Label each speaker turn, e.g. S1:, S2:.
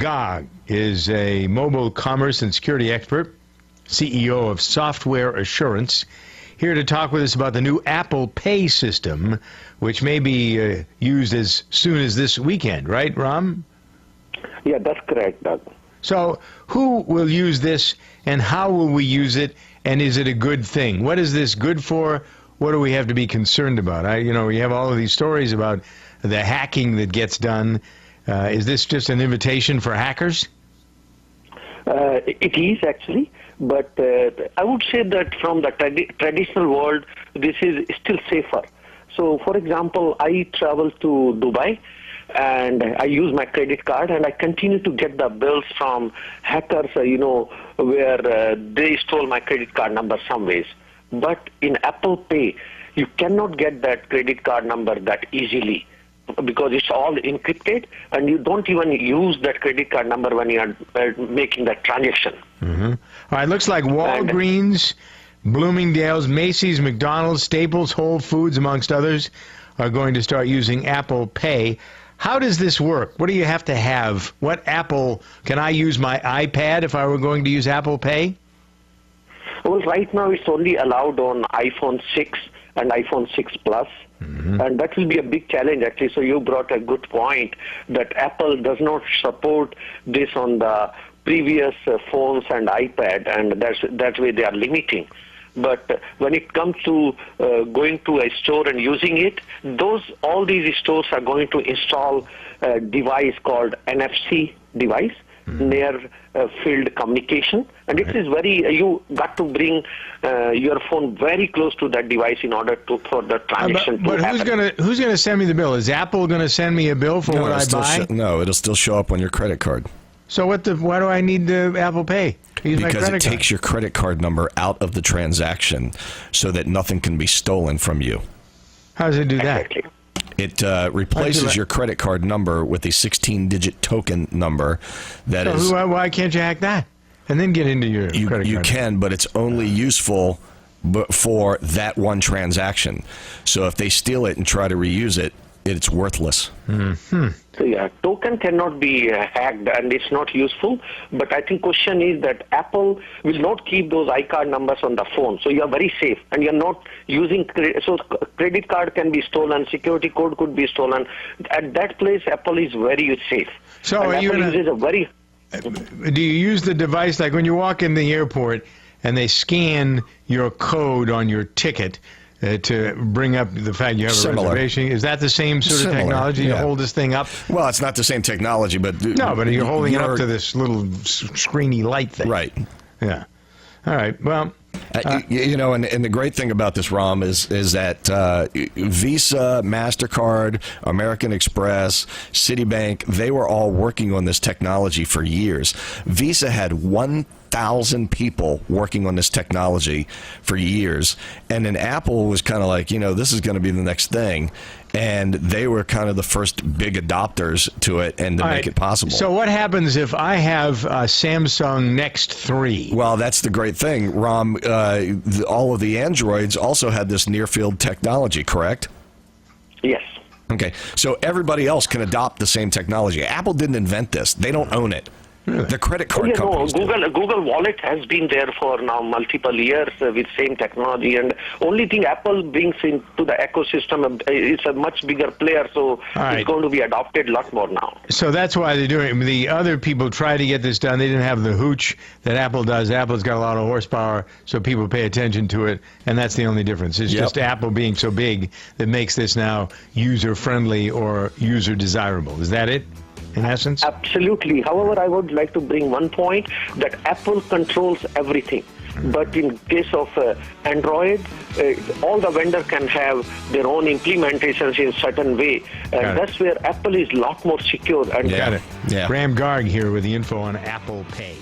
S1: Garg is a mobile commerce and security expert, CEO of Software Assurance, here to talk with us about the new Apple Pay system, which may be used as soon as this weekend, right, Ram?
S2: Yeah, that's correct, Doug.
S1: So who will use this, and how will we use it, and is it a good thing? What is this good for? What do we have to be concerned about? We have all of these stories about the hacking that gets done. Is this just an invitation for hackers?
S2: It is actually, but I would say that from the traditional world, this is still safer. So, for example, I travel to Dubai, and I use my credit card, and I continue to get the bills from hackers, where they stole my credit card number some ways. But in Apple Pay, you cannot get that credit card number that easily, because it's all encrypted, and you don't even use that credit card number when you are making that transaction.
S1: Mm-hmm. All right, looks like Walgreens, Bloomingdale's, Macy's, McDonald's, Staples, Whole Foods, amongst others, are going to start using Apple Pay. How does this work? What do you have to have? What Apple, can I use my iPad if I were going to use Apple Pay?
S2: Well, right now it's only allowed on iPhone 6 and iPhone 6 Plus. Mm-hmm. And that will be a big challenge, actually. So you brought a good point that Apple does not support this on the previous phones and iPad, and that way they are limiting. But when it comes to going to a store and using it, all these stores are going to install a device called NFC device, near field communication, and it is you got to bring your phone very close to that device in order for the transaction to happen.
S1: But who's gonna send me the bill? Is Apple gonna send me a bill for what I buy?
S3: No, it'll still show up on your credit card.
S1: So why do I need the Apple Pay?
S3: Because it takes your credit card number out of the transaction so that nothing can be stolen from you.
S1: How does it do that?
S2: Exactly.
S3: It replaces your credit card number with a 16-digit token number.
S1: Why can't you hack that and then get into your credit card?
S3: You can, but it's only useful for that one transaction. So if they steal it and try to reuse it, it's worthless.
S1: Mm-hmm.
S2: So yeah, token cannot be hacked, and it's not useful. But I think question is that Apple will not keep those iCard numbers on the phone, so you are very safe, and you're not using so credit card can be stolen, security code could be stolen. At that place, Apple is very safe.
S1: So
S2: and
S1: are you do you use the device like when you walk in the airport and they scan your code on your ticket? To bring up the fact you have a reservation. Is that the same sort of technology to hold this thing up?
S3: Well, it's not the same technology, but...
S1: No, but you're holding it up to this little screeny light thing.
S3: Right.
S1: Yeah. All right. Well...
S3: and the great thing about this, Ram, is that Visa, MasterCard, American Express, Citibank, they were all working on this technology for years. Visa had 1,000 people working on this technology for years, and then Apple was kind of like, this is going to be the next thing, and they were kind of the first big adopters to it and to make it possible.
S1: So what happens if I have a Samsung Next 3?
S3: Well, that's the great thing, Ram. All of the Androids also had this near-field technology, correct?
S2: Yes.
S3: Okay, so everybody else can adopt the same technology. Apple didn't invent this. They don't own it. Really? The credit card companies do.
S2: Google Wallet has been there for now multiple years with same technology, and only thing Apple brings into the ecosystem is a much bigger player, so it's going to be adopted a lot more now.
S1: So that's why they're doing it. The other people try to get this done. They didn't have the hooch that Apple does. Apple's got a lot of horsepower, so people pay attention to it, and that's the only difference. It's just Apple being so big that makes this now user-friendly or user-desirable. Is that it? In essence?
S2: Absolutely. However, I would like to bring one point that Apple controls everything. But in case of Android, all the vendor can have their own implementations in certain way. And that's where Apple is a lot more secure. And
S1: Got it. Yeah. Graham Garg here with the info on Apple Pay.